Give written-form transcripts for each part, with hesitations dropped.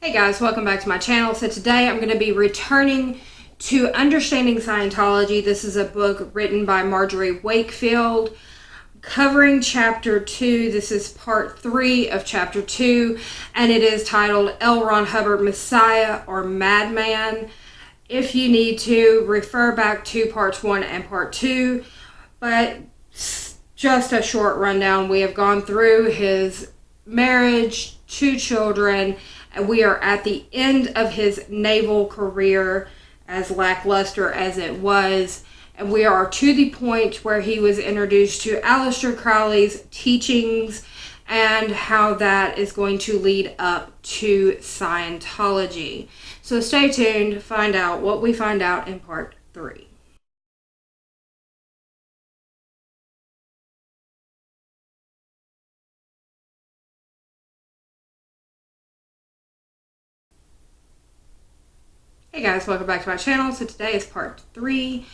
Hey guys, welcome back to my channel. So today I'm going to be returning to Understanding Scientology. This is a book written by Marjorie Wakefield, covering Chapter 2. This is Part 3 of Chapter 2, and it is titled L. Ron Hubbard, Messiah or Madman. If you need to, refer back to Parts 1 and Part 2, but just a short rundown. We have gone through his marriage, 2 children, and we are at the end of his naval career, as lackluster as it was. And we are to the point where he was introduced to Aleister Crowley's teachings and how that is going to lead up to Scientology. So stay tuned to find out what we find out in Part 3. Hey guys, welcome back to my channel. So today is Part 3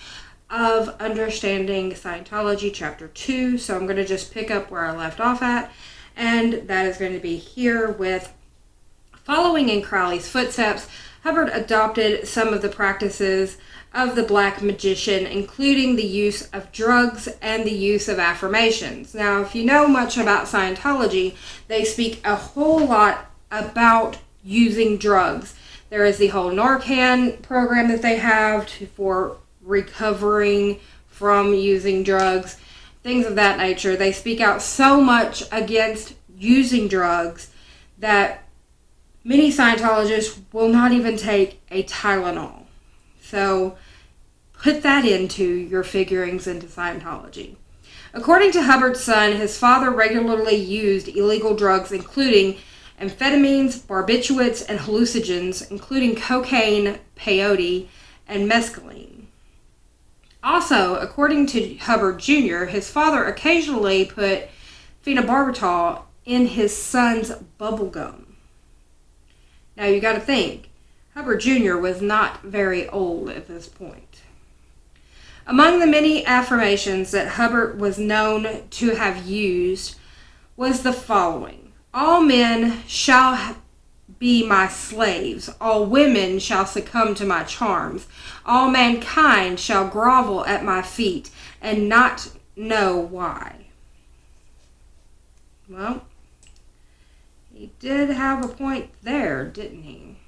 of Understanding Scientology Chapter 2. So I'm going to just pick up where I left off at, and that is going to be here with following in Crowley's footsteps. Hubbard adopted some of the practices of the black magician, including the use of drugs and the use of affirmations. Now, if you know much about Scientology, they speak a whole lot about using drugs. There is the whole Narcan program that they have for recovering from using drugs, things of that nature. They speak out so much against using drugs that many Scientologists will not even take a Tylenol. So put that into your figurings into Scientology. According to Hubbard's son, his father regularly used illegal drugs, including amphetamines, barbiturates, and hallucinogens, including cocaine, peyote, and mescaline. Also, according to Hubbard Jr., his father occasionally put phenobarbital in his son's bubble gum. Now you got to think, Hubbard Jr. was not very old at this point. Among the many affirmations that Hubbard was known to have used was the following: all men shall be my slaves. All women shall succumb to my charms. All mankind shall grovel at my feet and not know why. Well, he did have a point there, didn't he?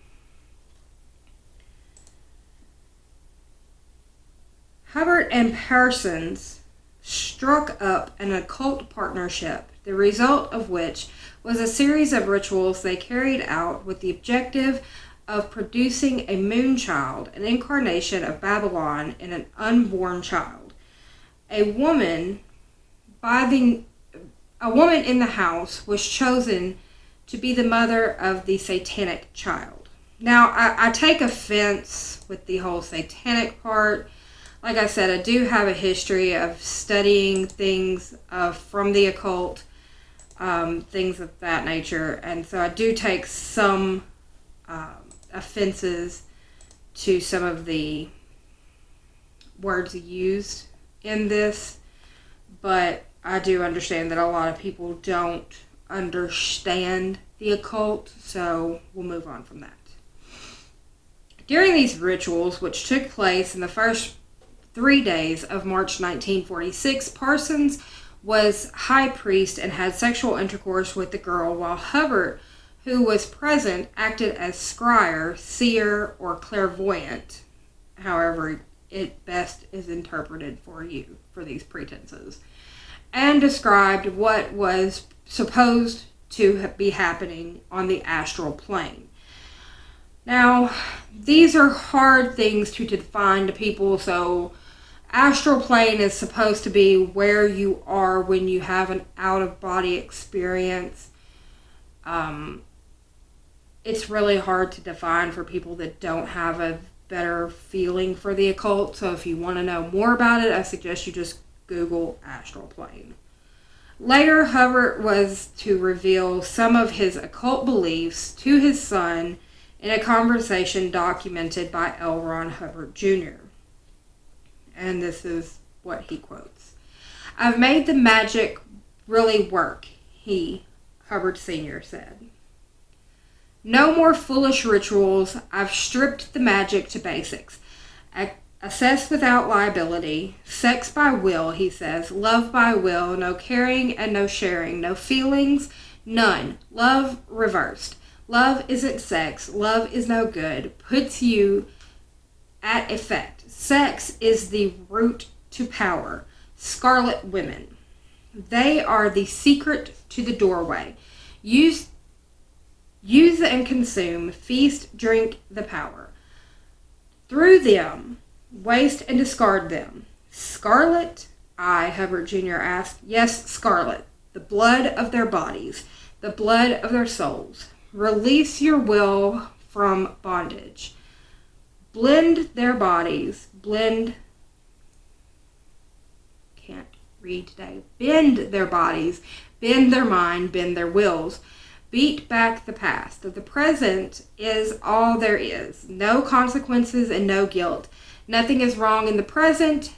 Hubbard and Parsons struck up an occult partnership, the result of which was a series of rituals they carried out with the objective of producing a moon child, an incarnation of Babylon in an unborn child. A woman in the house was chosen to be the mother of the satanic child. Now, I take offense with the whole satanic part. Like I said, I do have a history of studying things from the occult, things of that nature, and so I do take some offenses to some of the words used in this, but I do understand that a lot of people don't understand the occult, so we'll move on from that. During these rituals, which took place in the first 3 days of March 1946, Parsons was high priest and had sexual intercourse with the girl, while Hubbard, who was present, acted as scryer, seer, or clairvoyant, however it best is interpreted for you for these pretenses, and described what was supposed to be happening on the astral plane. Now, these are hard things to define to people, so astral plane is supposed to be where you are when you have an out-of-body experience. It's really hard to define for people that don't have a better feeling for the occult. So if you want to know more about it, I suggest you just Google astral plane. Later, Hubbard was to reveal some of his occult beliefs to his son in a conversation documented by L. Ron Hubbard Jr. And this is what he quotes: "I've made the magic really work," Hubbard Sr. said. No more foolish rituals. I've stripped the magic to basics. Assess without liability. Sex by will, he says. Love by will. No caring and no sharing. No feelings. None. Love reversed. Love isn't sex. Love is no good. Puts you at effect. Sex is the root to power. Scarlet women. They are the secret to the doorway. Use and consume. Feast, drink the power. Through them, waste and discard them. Scarlet? I, Hubbard Jr. asked. Yes, scarlet. The blood of their bodies. The blood of their souls. Release your will from bondage. Blend their bodies. Can't read today. Bend their bodies. Bend their mind. Bend their wills. Beat back the past. The present is all there is. No consequences and no guilt. Nothing is wrong in the present.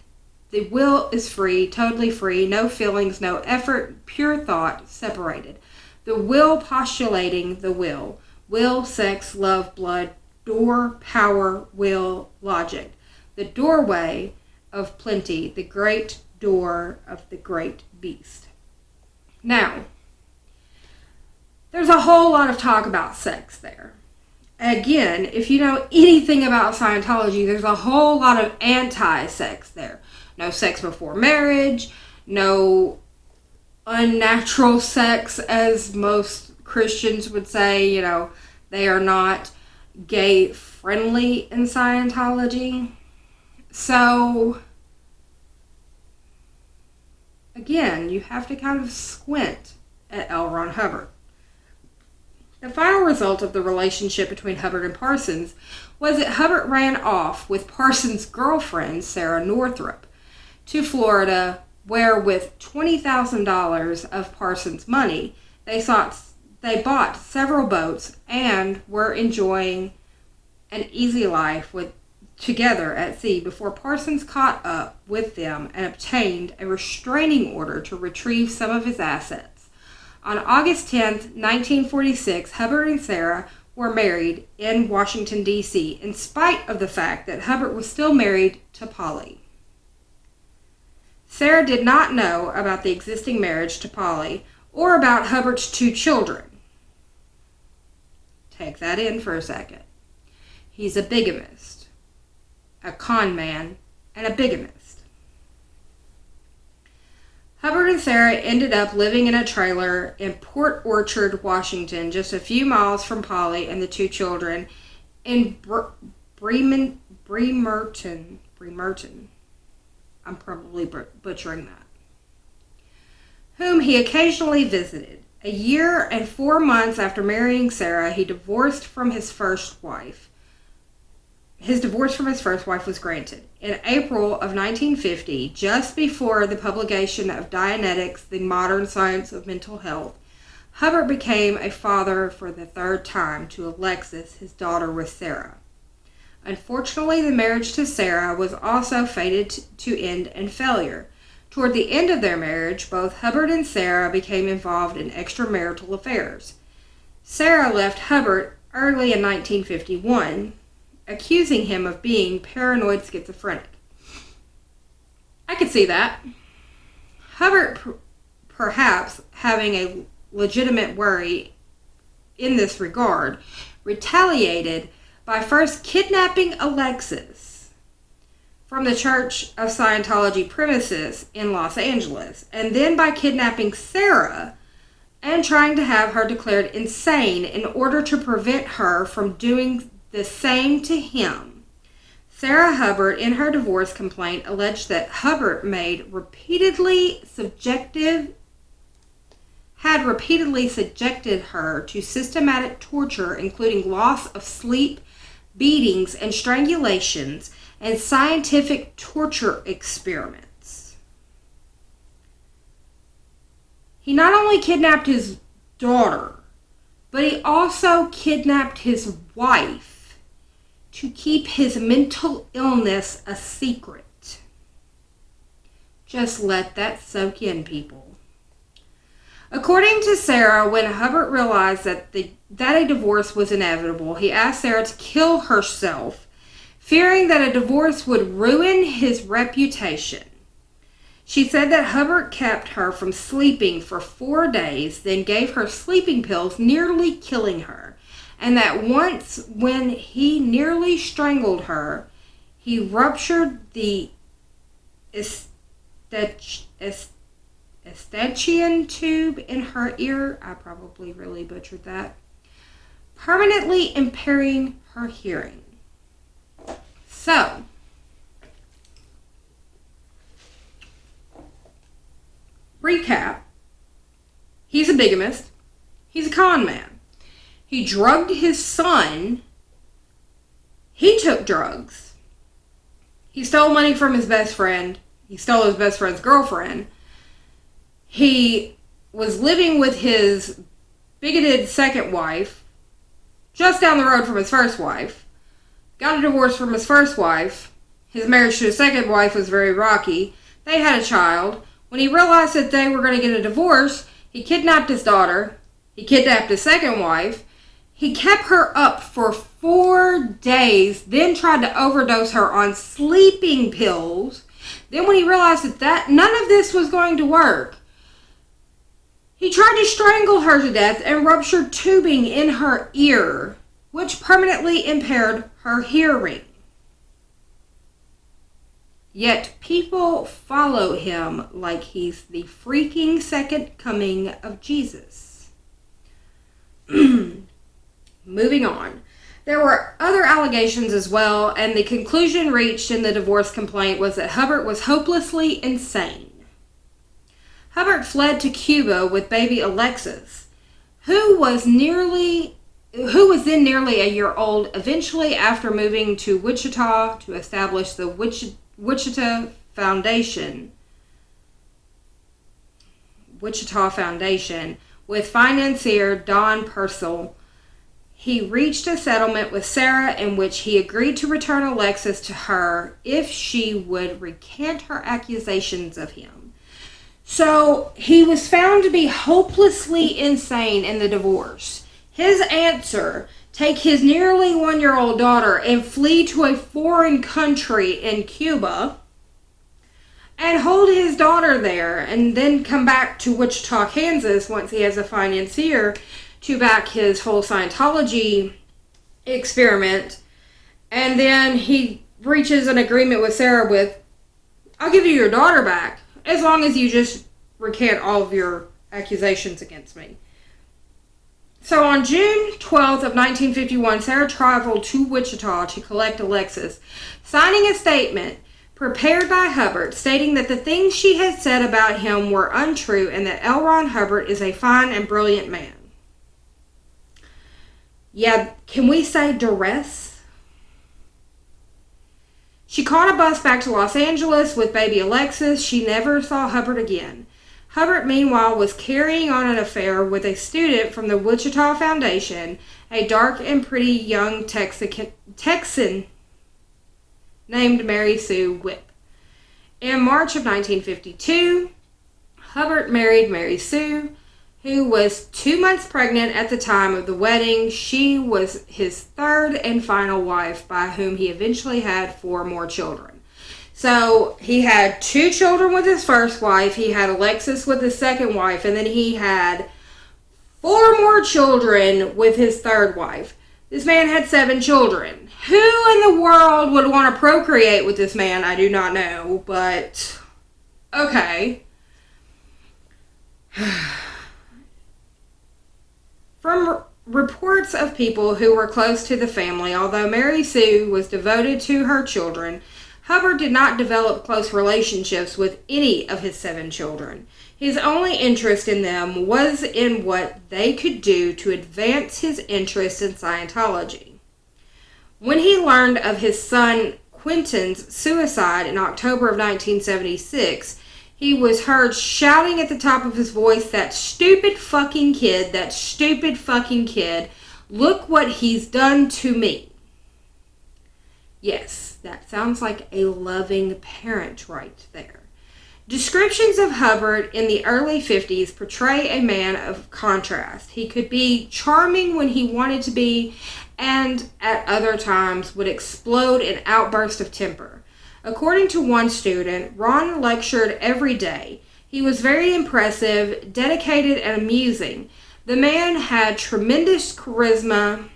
The will is free, totally free. No feelings, no effort, pure thought, separated. The will postulating the will. Will, sex, love, blood, door, power, will, logic. The doorway of plenty, the great door of the great beast. Now, there's a whole lot of talk about sex there. Again, if you know anything about Scientology, there's a whole lot of anti-sex there. No sex before marriage, no unnatural sex, as most Christians would say. You know, they are not gay friendly in Scientology. So, again, you have to kind of squint at L. Ron Hubbard. The final result of the relationship between Hubbard and Parsons was that Hubbard ran off with Parsons' girlfriend, Sarah Northrup, to Florida, where with $20,000 of Parsons' money, they bought several boats and were enjoying an easy life together at sea before Parsons caught up with them and obtained a restraining order to retrieve some of his assets. On August 10th, 1946, Hubbard and Sarah were married in Washington, D.C., in spite of the fact that Hubbard was still married to Polly. Sarah did not know about the existing marriage to Polly or about Hubbard's 2 children. Take that in for a second. He's a bigamist, a con man, and a bigamist. Hubbard and Sarah ended up living in a trailer in Port Orchard, Washington, just a few miles from Polly and the 2 children in Bremerton. I'm probably butchering that. Whom he occasionally visited. A year and 4 months after marrying Sarah, he divorced from his first wife. His divorce from his first wife was granted. In April of 1950, just before the publication of Dianetics, the Modern Science of Mental Health, Hubbard became a father for the 3rd time to Alexis, his daughter with Sarah. Unfortunately, the marriage to Sarah was also fated to end in failure. Toward the end of their marriage, both Hubbard and Sarah became involved in extramarital affairs. Sarah left Hubbard early in 1951, accusing him of being paranoid schizophrenic. I could see that. Hubbard, perhaps having a legitimate worry in this regard, retaliated by first kidnapping Alexis from the Church of Scientology premises in Los Angeles, and then by kidnapping Sarah and trying to have her declared insane in order to prevent her from doing the same to him. Sarah Hubbard, in her divorce complaint, alleged that Hubbard had repeatedly subjected her to systematic torture, including loss of sleep, beatings, and strangulations, and scientific torture experiments. He not only kidnapped his daughter, but he also kidnapped his wife to keep his mental illness a secret. Just let that soak in, people. According to Sarah, when Hubbard realized that a divorce was inevitable, he asked Sarah to kill herself, fearing that a divorce would ruin his reputation. She said that Hubbard kept her from sleeping for 4 days, then gave her sleeping pills, nearly killing her, and that once, when he nearly strangled her, he ruptured the Eustachian tube in her ear. I probably really butchered that. Permanently impairing her hearing. So, recap. He's a bigamist. He's a con man. He drugged his son. He took drugs. He stole money from his best friend. He stole his best friend's girlfriend. He was living with his bigoted second wife, just down the road from his first wife. Got a divorce from his first wife. His marriage to his second wife was very rocky. They had a child. When he realized that they were going to get a divorce, he kidnapped his daughter. He kidnapped his second wife. He kept her up for 4 days, then tried to overdose her on sleeping pills. Then when he realized that none of this was going to work, he tried to strangle her to death and ruptured tubing in her ear, which permanently impaired her hearing. Yet people follow him like he's the freaking second coming of Jesus. Moving on. There were other allegations as well, and the conclusion reached in the divorce complaint was that Hubbard was hopelessly insane. Hubbard fled to Cuba with baby Alexis, who was then nearly a year old, eventually after moving to Wichita to establish the Wichita Foundation with financier Don Purcell. He reached a settlement with Sarah in which he agreed to return Alexis to her if she would recant her accusations of him. So he was found to be hopelessly insane in the divorce. His answer, take his nearly 1-year-old daughter and flee to a foreign country in Cuba and hold his daughter there and then come back to Wichita, Kansas once he has a financier to back his whole Scientology experiment. And then he reaches an agreement with Sarah with, I'll give you your daughter back as long as you just recant all of your accusations against me. So on June 12th of 1951, Sarah traveled to Wichita to collect Alexis, signing a statement prepared by Hubbard stating that the things she had said about him were untrue and that L. Ron Hubbard is a fine and brilliant man. Yeah, can we say duress? She caught a bus back to Los Angeles with baby Alexis. She never saw Hubbard again. Hubbard, meanwhile, was carrying on an affair with a student from the Wichita Foundation, a dark and pretty young Texan named Mary Sue Whip. In March of 1952, Hubbard married Mary Sue, who was 2 months pregnant at the time of the wedding. She was his third and final wife, by whom he eventually had 4 more children. So he had 2 children with his first wife, he had Alexis with his second wife, and then he had 4 more children with his third wife. This man had 7 children. Who in the world would want to procreate with this man? I do not know, but okay. From reports of people who were close to the family, although Mary Sue was devoted to her children, Hubbard did not develop close relationships with any of his 7 children. His only interest in them was in what they could do to advance his interest in Scientology. When he learned of his son Quentin's suicide in October of 1976, he was heard shouting at the top of his voice, that stupid fucking kid, look what he's done to me. Yes, that sounds like a loving parent right there. Descriptions of Hubbard in the early 50s portray a man of contrast. He could be charming when he wanted to be, and at other times would explode in outbursts of temper. According to one student, Ron lectured every day. He was very impressive, dedicated, and amusing. The man had tremendous charisma.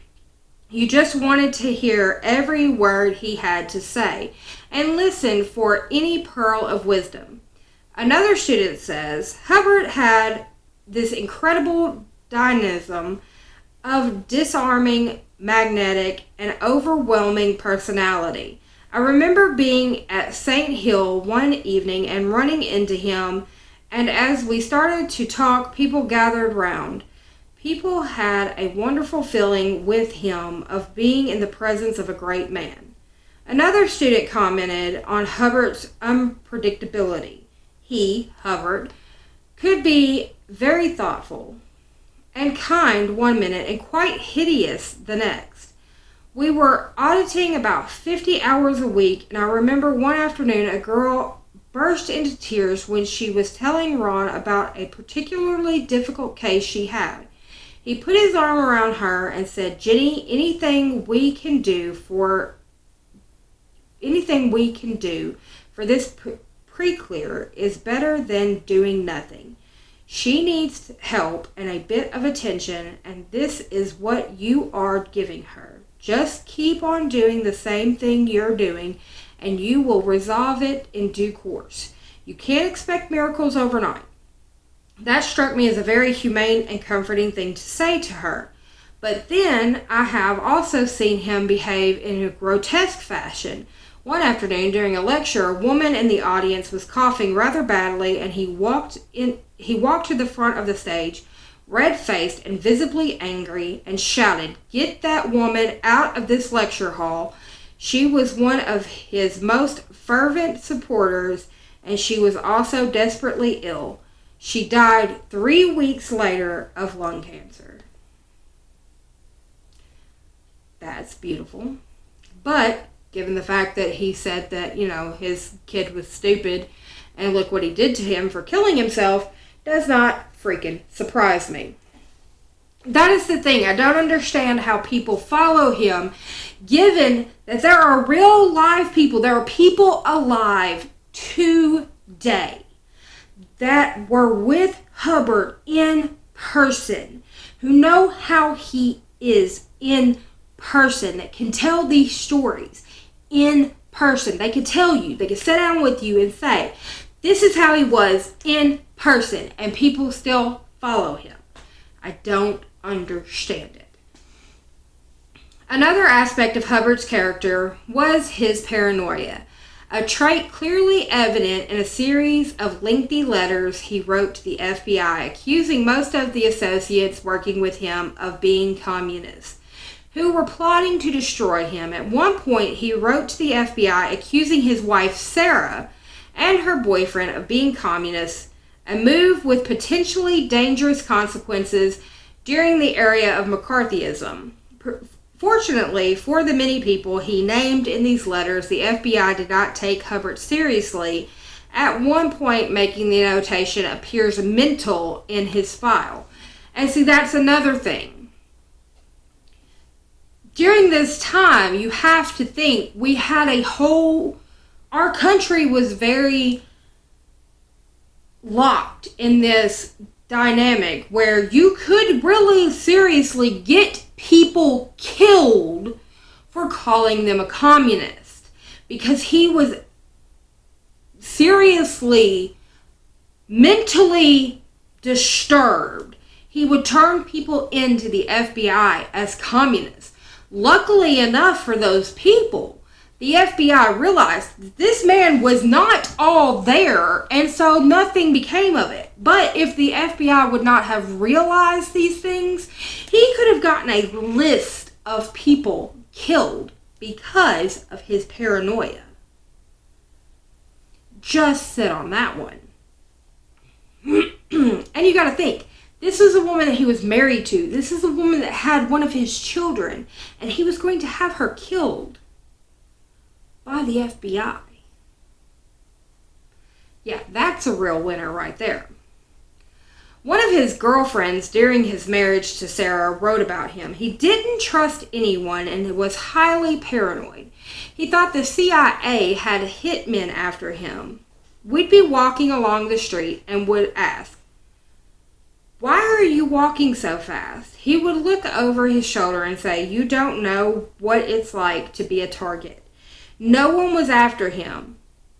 You just wanted to hear every word he had to say and listen for any pearl of wisdom. Another student says, Hubbard had this incredible dynamism of disarming, magnetic, and overwhelming personality. I remember being at St. Hill one evening and running into him, and as we started to talk, people gathered round. People had a wonderful feeling with him of being in the presence of a great man. Another student commented on Hubbard's unpredictability. He, Hubbard, could be very thoughtful and kind one minute and quite hideous the next. We were auditing about 50 hours a week, and I remember one afternoon a girl burst into tears when she was telling Ron about a particularly difficult case she had. He put his arm around her and said, Jenny, anything we can do for this pre-clear is better than doing nothing. She needs help and a bit of attention, and this is what you are giving her. Just keep on doing the same thing you're doing, and you will resolve it in due course. You can't expect miracles overnight. That struck me as a very humane and comforting thing to say to her. But then I have also seen him behave in a grotesque fashion. One afternoon during a lecture, a woman in the audience was coughing rather badly, and he walked to the front of the stage, red-faced and visibly angry, and shouted, Get that woman out of this lecture hall. She was one of his most fervent supporters, and she was also desperately ill. She died 3 weeks later of lung cancer. That's beautiful. But given the fact that he said that, his kid was stupid, and look what he did to him for killing himself, does not freaking surprise me. That is the thing. I don't understand how people follow him, given that there are real live people. There are people alive today that were with Hubbard in person, who know how he is in person, that can tell these stories in person. They could tell you, they could sit down with you and say, this is how he was in person, and people still follow him. I don't understand it. Another aspect of Hubbard's character was his paranoia, a trait clearly evident in a series of lengthy letters he wrote to the FBI, accusing most of the associates working with him of being communists, who were plotting to destroy him. At one point, he wrote to the FBI accusing his wife, Sarah, and her boyfriend of being communists, a move with potentially dangerous consequences during the era of McCarthyism. Fortunately, for the many people he named in these letters, the FBI did not take Hubbard seriously, at one point making the notation appears mental in his file. And see, that's another thing. During this time, you have to think, our country was very locked in this dynamic where you could really seriously get people killed for calling them a communist, because he was seriously mentally disturbed. He would turn people into the FBI as communists. Luckily enough for those people, the FBI realized that this man was not all there, and so nothing became of it. But if the FBI would not have realized these things, he could have gotten a list of people killed because of his paranoia. Just sit on that one. And you got to think, this is a woman that he was married to. This is a woman that had one of his children, and he was going to have her killed by the FBI. Yeah, that's a real winner right there. One of his girlfriends during his marriage to Sarah wrote about him. He didn't trust anyone and was highly paranoid. He thought the CIA had hitmen after him. We'd be walking along the street and would ask, "Why are you walking so fast?" He would look over his shoulder and say, "You don't know what it's like to be a target." No one was after him.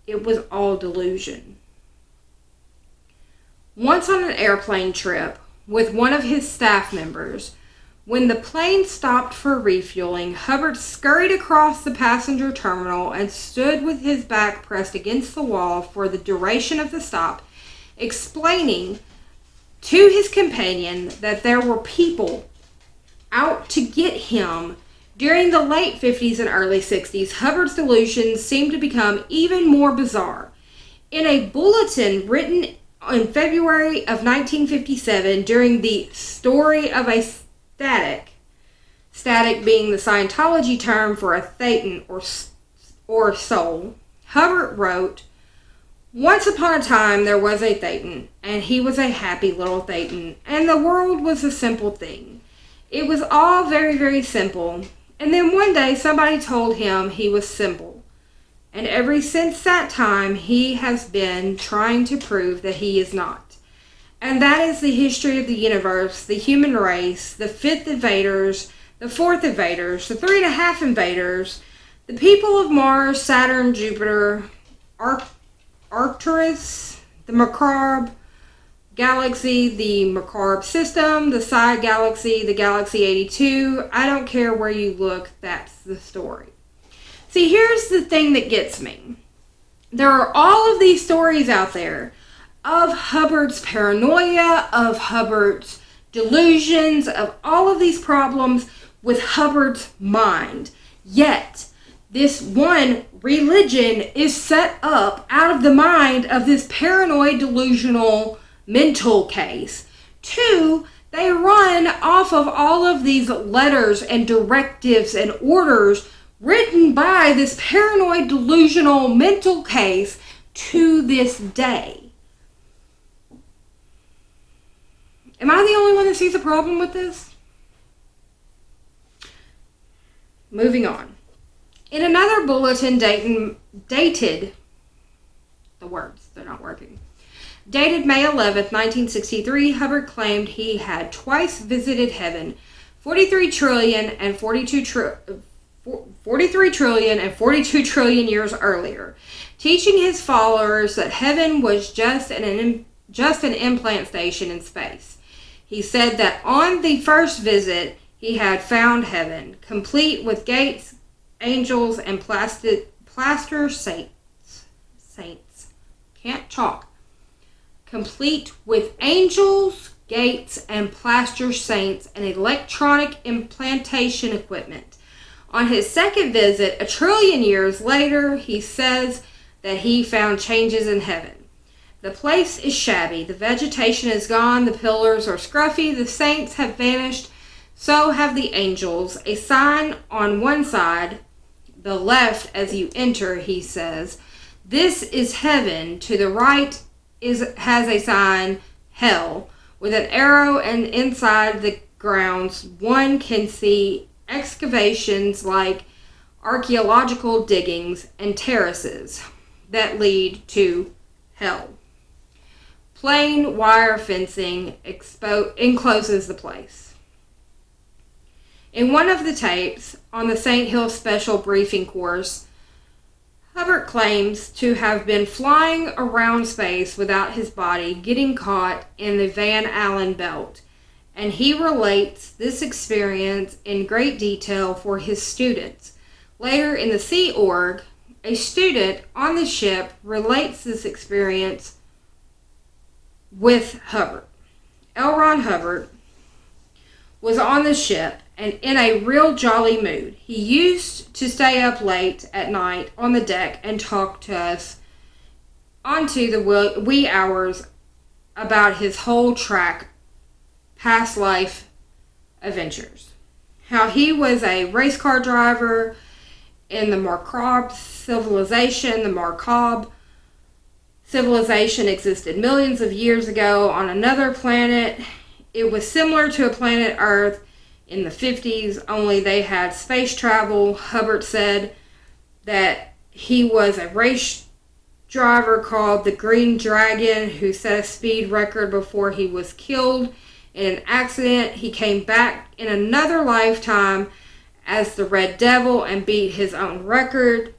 It was all delusion. Once on an airplane trip with one of his staff members, when the plane stopped for refueling, Hubbard scurried across the passenger terminal and stood with his back pressed against the wall for the duration of the stop, explaining to his companion that there were people out to get him. During the late 50s and early 60s, Hubbard's delusions seemed to become even more bizarre. In a bulletin written in February of 1957 during the Story of a Static being the Scientology term for a thetan or soul, Hubbard wrote, "Once upon a time there was a thetan, and he was a happy little thetan, and the world was a simple thing. It was all very, very simple, and then one day somebody told him he was simple. And ever since that time, he has been trying to prove that he is not. And that is the history of the universe, the human race, the fifth invaders, the fourth invaders, the 3.5 invaders, the people of Mars, Saturn, Jupiter, Arcturus, the Macabre Galaxy, the Macabre System, the Psi Galaxy, the Galaxy 82. I don't care where you look, that's the story." See, here's the thing that gets me. There are all of these stories out there of Hubbard's paranoia, of Hubbard's delusions, of all of these problems with Hubbard's mind. Yet, this one religion is set up out of the mind of this paranoid, delusional, mental case. 2, they run off of all of these letters and directives and orders written by this paranoid, delusional, mental case to this day. Am I the only one that sees a problem with this? Moving on. In another bulletin dated May 11th, 1963, Hubbard claimed he had twice visited heaven 43 trillion and 42 trillion years earlier, teaching his followers that heaven was just an implant station in space. He said that on the first visit, he had found heaven, complete with gates, angels, and plaster saints. Can't talk. Complete with angels, gates, and plaster saints, and electronic implantation equipment. On his second visit, 1 trillion years later, he says that he found changes in heaven. The place is shabby, the vegetation is gone, the pillars are scruffy, the saints have vanished, so have the angels. A sign on one side, the left as you enter, he says, "This is heaven." To the right has a sign, hell, with an arrow, and inside the grounds one can see excavations like archaeological diggings and terraces that lead to hell. Plain wire fencing encloses the place. In one of the tapes on the St. Hill Special Briefing Course, Hubbard claims to have been flying around space without his body getting caught in the Van Allen belt, and he relates this experience in great detail for his students. Later in the Sea Org, a student on the ship relates this experience with Hubbard. L. Ron Hubbard was on the ship and in a real jolly mood. He used to stay up late at night on the deck and talk to us onto the wee hours about his whole track past life adventures. How he was a race car driver in the Macabre civilization, the Macabre, civilization existed millions of years ago on another planet. It was similar to a planet Earth in the 50s, only they had space travel. Hubbard said that he was a race driver called the Green Dragon who set a speed record before he was killed in an accident. He came back in another lifetime as the Red Devil and beat his own record.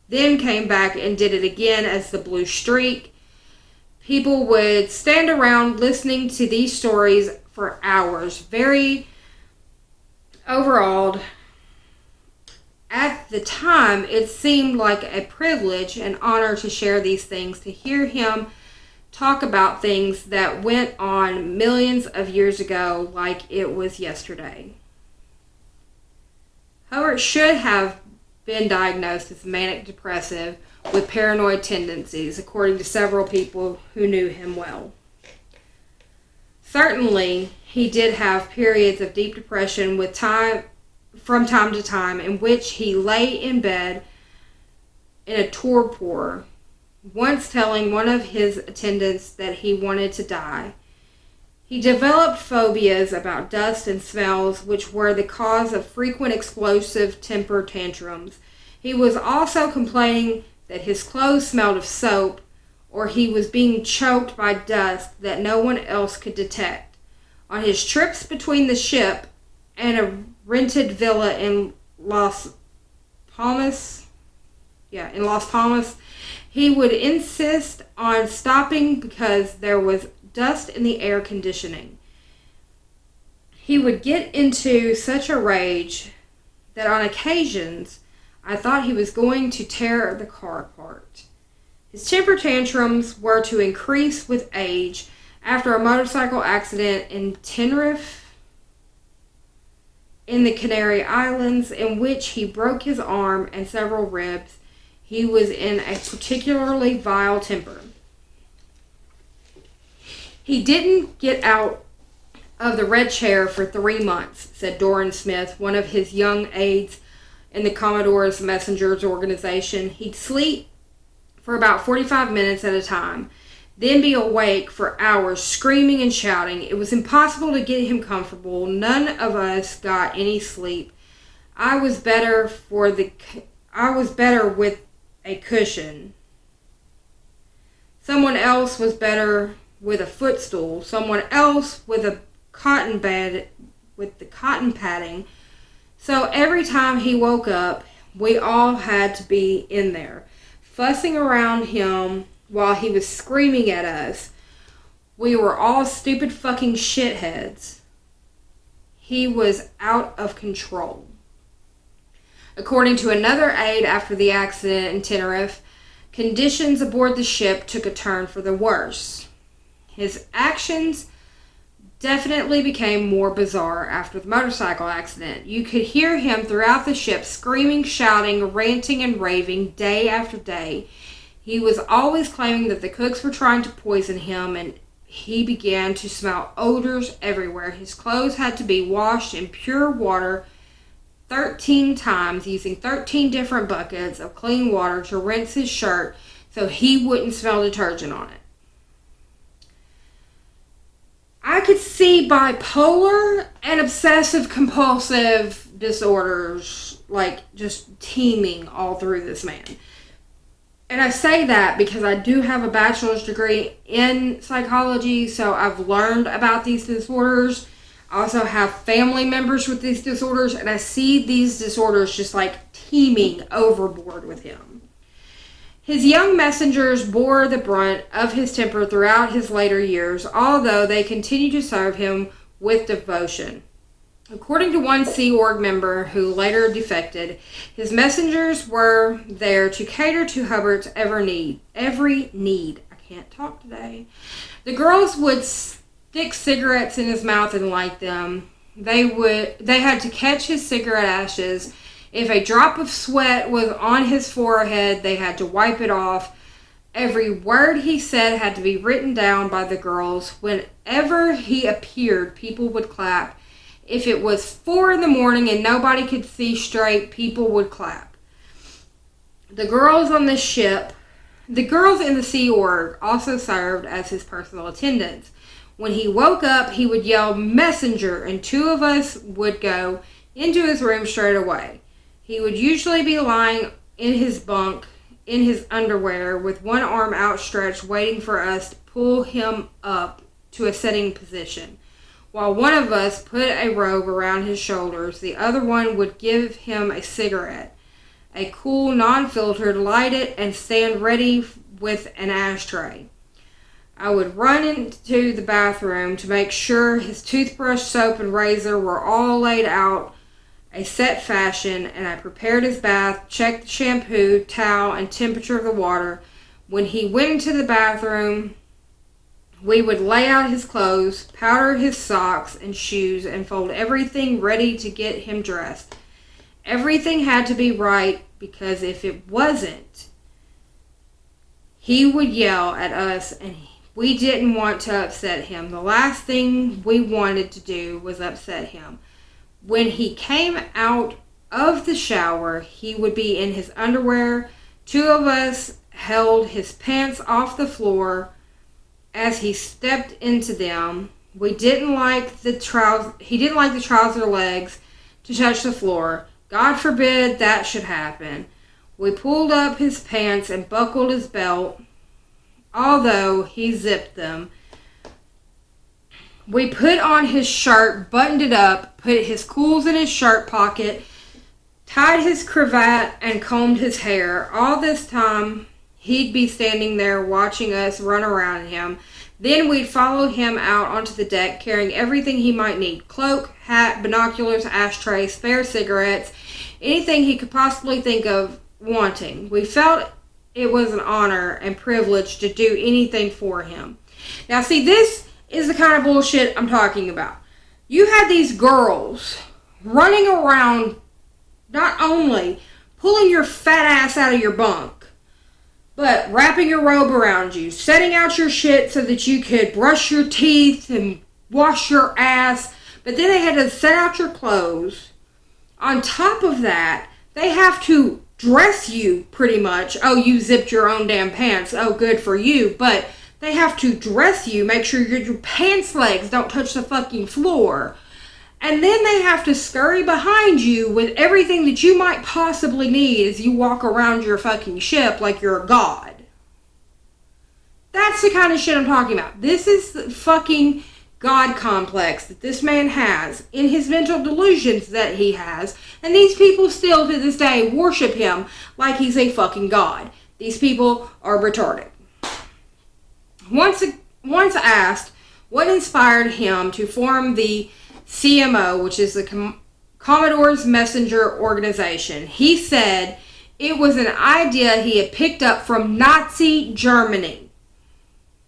Then came back and did it again as the Blue Streak. People would stand around listening to these stories for hours, very overawed. At the time, it seemed like a privilege and honor to share these things, to hear him talk about things that went on millions of years ago like it was yesterday. Hubbard should have been diagnosed as manic depressive with paranoid tendencies, according to several people who knew him well. Certainly, he did have periods of deep depression from time to time in which he lay in bed in a torpor, once telling one of his attendants that he wanted to die. He developed phobias about dust and smells, which were the cause of frequent explosive temper tantrums. He was also complaining that his clothes smelled of soap, or he was being choked by dust that no one else could detect. On his trips between the ship and a rented villa in Las Palmas, he would insist on stopping because there was dust in the air conditioning. He would get into such a rage that on occasions I thought he was going to tear the car apart. His temper tantrums were to increase with age. After a motorcycle accident in Tenerife, in the Canary Islands, in which he broke his arm and several ribs, he was in a particularly vile temper. He didn't get out of the red chair for 3 months, said Doran Smith, one of his young aides in the Commodore's Messengers organization. He'd sleep for about 45 minutes at a time, then be awake for hours screaming and shouting. It was impossible to get him comfortable. None of us got any sleep. I was better with a cushion. Someone else was better with a footstool. Someone else with a cotton bed with the cotton padding. So every time he woke up, we all had to be in there, fussing around him while he was screaming at us. We were all stupid fucking shitheads. He was out of control. According to another aide after the accident in Tenerife, conditions aboard the ship took a turn for the worse. His actions definitely became more bizarre after the motorcycle accident. You could hear him throughout the ship screaming, shouting, ranting, and raving day after day. He was always claiming that the cooks were trying to poison him, and he began to smell odors everywhere. His clothes had to be washed in pure water 13 times, using 13 different buckets of clean water to rinse his shirt so he wouldn't smell detergent on it. I could see bipolar and obsessive compulsive disorders like just teeming all through this man. And I say that because I do have a bachelor's degree in psychology, so I've learned about these disorders. I also have family members with these disorders, and I see these disorders just like teeming overboard with him. His young messengers bore the brunt of his temper throughout his later years, although they continued to serve him with devotion. According to one Sea Org member who later defected, his messengers were there to cater to Hubbard's every need. I can't talk today. The girls would stick cigarettes in his mouth and light them. They had to catch his cigarette ashes. If a drop of sweat was on his forehead, they had to wipe it off. Every word he said had to be written down by the girls. Whenever he appeared, people would clap. If it was 4 a.m. and nobody could see straight, people would clap. The girls on the ship The girls in the Sea Org also served as his personal attendants. When he woke up, he would yell, "Messenger," and two of us would go into his room straight away. He would usually be lying in his bunk, in his underwear, with one arm outstretched, waiting for us to pull him up to a sitting position. While one of us put a robe around his shoulders, the other one would give him a cigarette. A cool, non-filtered, light it, and stand ready with an ashtray. I would run into the bathroom to make sure his toothbrush, soap, and razor were all laid out a set fashion, and I prepared his bath, checked the shampoo, towel, and temperature of the water. When he went into the bathroom, we would lay out his clothes, powder his socks and shoes, and fold everything ready to get him dressed. Everything had to be right, because if it wasn't, he would yell at us, and we didn't want to upset him. The last thing we wanted to do was upset him. When he came out of the shower, he would be in his underwear. Two of us held his pants off the floor as he stepped into them. He didn't like the trouser legs to touch the floor. God forbid that should happen. We pulled up his pants and buckled his belt, although he zipped them. We put on his shirt, buttoned it up, put his cools in his shirt pocket, tied his cravat, and combed his hair. All this time, he'd be standing there watching us run around him. Then we'd follow him out onto the deck, carrying everything he might need: cloak, hat, binoculars, ashtray, spare cigarettes, anything he could possibly think of wanting. We felt it was an honor and privilege to do anything for him. Now, see, this is the kind of bullshit I'm talking about. You had these girls running around, not only pulling your fat ass out of your bunk, but wrapping your robe around you, setting out your shit so that you could brush your teeth and wash your ass. But then they had to set out your clothes. On top of that, they have to dress you pretty much. Oh, you zipped your own damn pants. Oh, good for you. But they have to dress you, make sure your pants legs don't touch the fucking floor. And then they have to scurry behind you with everything that you might possibly need as you walk around your fucking ship like you're a god. That's the kind of shit I'm talking about. This is the fucking God complex that this man has in his mental delusions that he has. And these people still to this day worship him like he's a fucking god. These people are retarded. Once asked what inspired him to form the CMO, which is the Commodore's Messenger Organization, he said it was an idea he had picked up from Nazi Germany.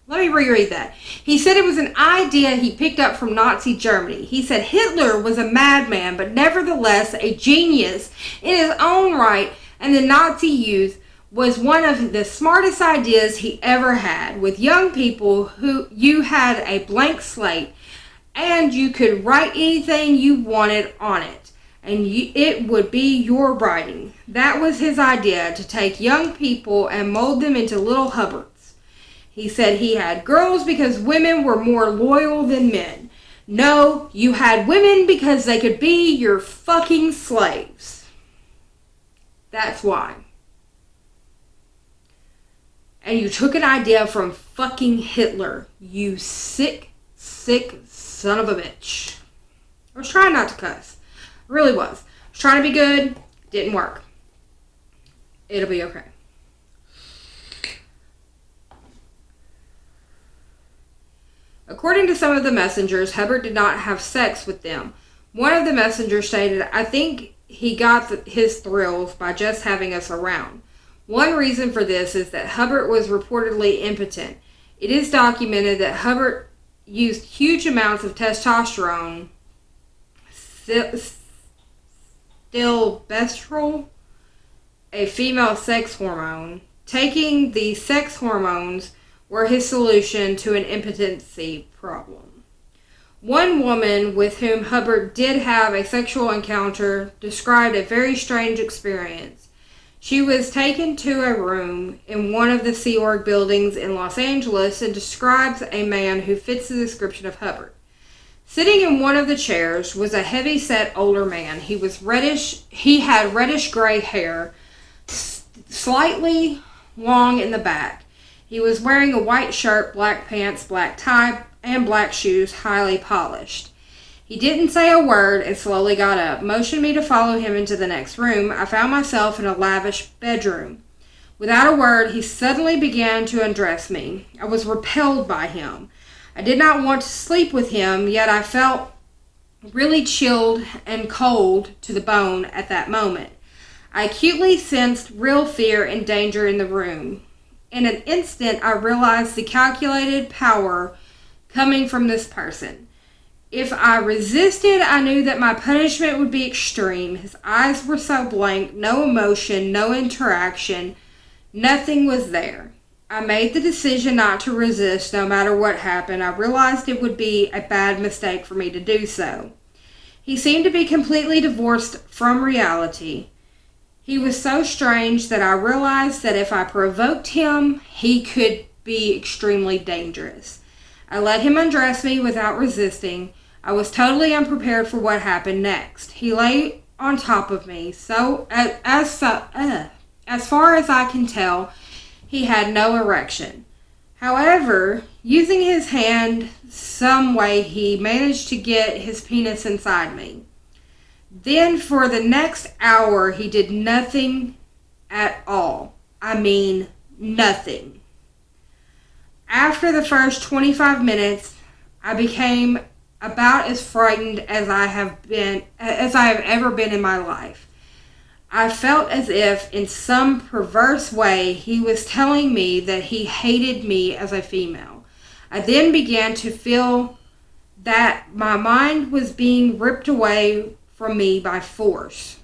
Let me reread that. He said it was an idea he picked up from Nazi Germany. He said Hitler was a madman, but nevertheless a genius in his own right, and the Nazi youth was one of the smartest ideas he ever had. With young people, who you had a blank slate, and you could write anything you wanted on it, and it would be your writing. That was his idea, to take young people and mold them into little Hubbards. He said he had girls because women were more loyal than men. No, you had women because they could be your fucking slaves. That's why. And you took an idea from fucking Hitler. You sick son of a bitch. I was trying not to cuss. I really was. I was trying to be good. Didn't work. It'll be okay. According to some of the messengers, Hubbard did not have sex with them. One of the messengers stated, "I think he got his thrills by just having us around." One reason for this is that Hubbard was reportedly impotent. It is documented that Hubbard used huge amounts of testosterone, stilbestrol, a female sex hormone. Taking the sex hormones were his solution to an impotency problem. One woman with whom Hubbard did have a sexual encounter described a very strange experience. She was taken to a room in one of the Sea Org buildings in Los Angeles and describes a man who fits the description of Hubbard. Sitting in one of the chairs was a heavy-set older man. He had reddish-gray hair, slightly long in the back. He was wearing a white shirt, black pants, black tie, and black shoes, highly polished. He didn't say a word and slowly got up, motioned me to follow him into the next room. I found myself in a lavish bedroom. Without a word, he suddenly began to undress me. I was repelled by him. I did not want to sleep with him, yet I felt really chilled and cold to the bone at that moment. I acutely sensed real fear and danger in the room. In an instant, I realized the calculated power coming from this person. If I resisted, I knew that my punishment would be extreme. His eyes were so blank, no emotion, no interaction, nothing was there. I made the decision not to resist no matter what happened. I realized it would be a bad mistake for me to do so. He seemed to be completely divorced from reality. He was so strange that I realized that if I provoked him, he could be extremely dangerous. I let him undress me without resisting. I was totally unprepared for what happened next. He lay on top of me, as far as I can tell, he had no erection. However, using his hand some way, he managed to get his penis inside me. Then for the next hour, he did nothing at all. I mean, nothing. After the first 25 minutes, I became about as frightened as I have ever been in my life. I felt as if, in some perverse way, he was telling me that he hated me as a female. I then began to feel that my mind was being ripped away from me by force.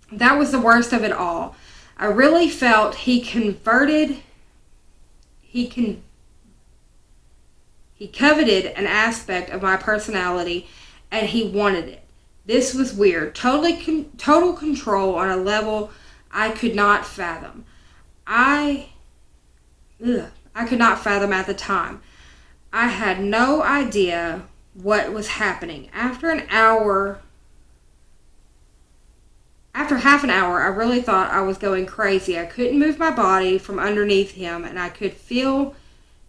That was the worst of it all. I really felt he coveted an aspect of my personality, and he wanted it. This was weird. Total control on a level I could not fathom. I could not fathom at the time. I had no idea what was happening. After half an hour, I really thought I was going crazy. I couldn't move my body from underneath him, and I could feel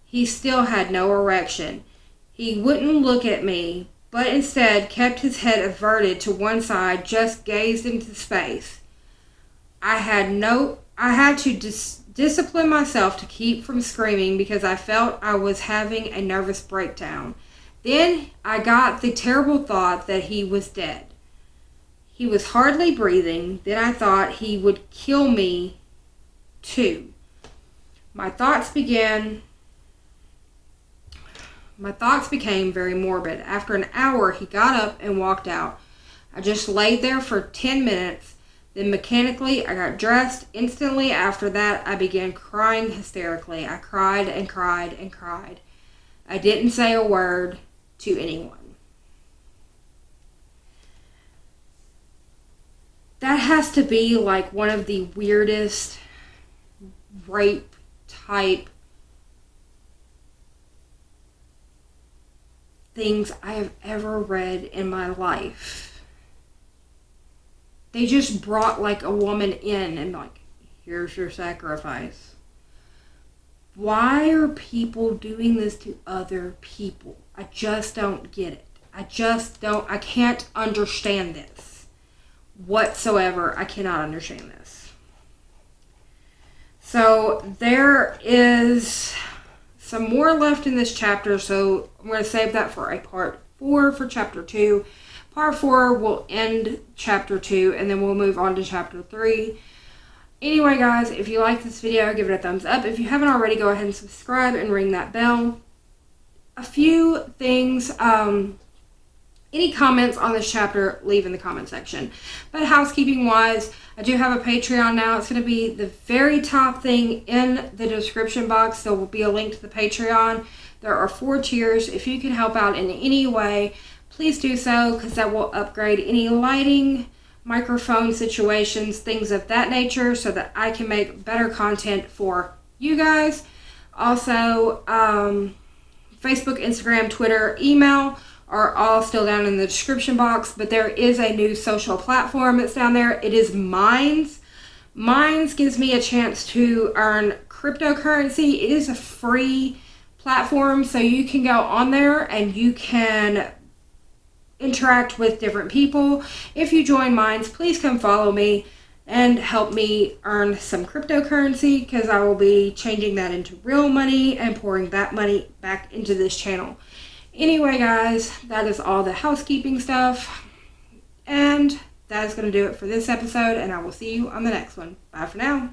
he still had no erection. He wouldn't look at me, but instead kept his head averted to one side, just gazed into space. I had to discipline myself to keep from screaming because I felt I was having a nervous breakdown. Then I got the terrible thought that he was dead. He was hardly breathing. Then I thought he would kill me too. My thoughts became very morbid. After an hour, he got up and walked out. I just laid there for 10 minutes. Then mechanically, I got dressed. Instantly after that, I began crying hysterically. I cried and cried and cried. I didn't say a word to anyone. That has to be like one of the weirdest rape type things I have ever read in my life. They just brought like a woman in and like, here's your sacrifice. Why are people doing this to other people? I just don't get it. I can't understand this whatsoever. I cannot understand this. So there is some more left in this chapter, so I'm going to save that for a part 4 for chapter 2. Part 4 will end chapter 2, and then we'll move on to chapter 3. Anyway, guys, if you like this video, give it a thumbs up. If you haven't already, go ahead and subscribe and ring that bell. A few things, any comments on this chapter, leave in the comment section. But housekeeping-wise, I do have a Patreon now. It's going to be the very top thing in the description box. There will be a link to the Patreon. There are 4 tiers. If you can help out in any way, please do so, because that will upgrade any lighting, microphone situations, things of that nature, so that I can make better content for you guys. Also, Facebook, Instagram, Twitter, email are all still down in the description box, but there is a new social platform that's down there. It is Minds. Minds gives me a chance to earn cryptocurrency. It is a free platform, so you can go on there and you can interact with different people. If you join Minds, please come follow me and help me earn some cryptocurrency, because I will be changing that into real money and pouring that money back into this channel. Anyway, guys, that is all the housekeeping stuff, and that is going to do it for this episode, and I will see you on the next one. Bye for now.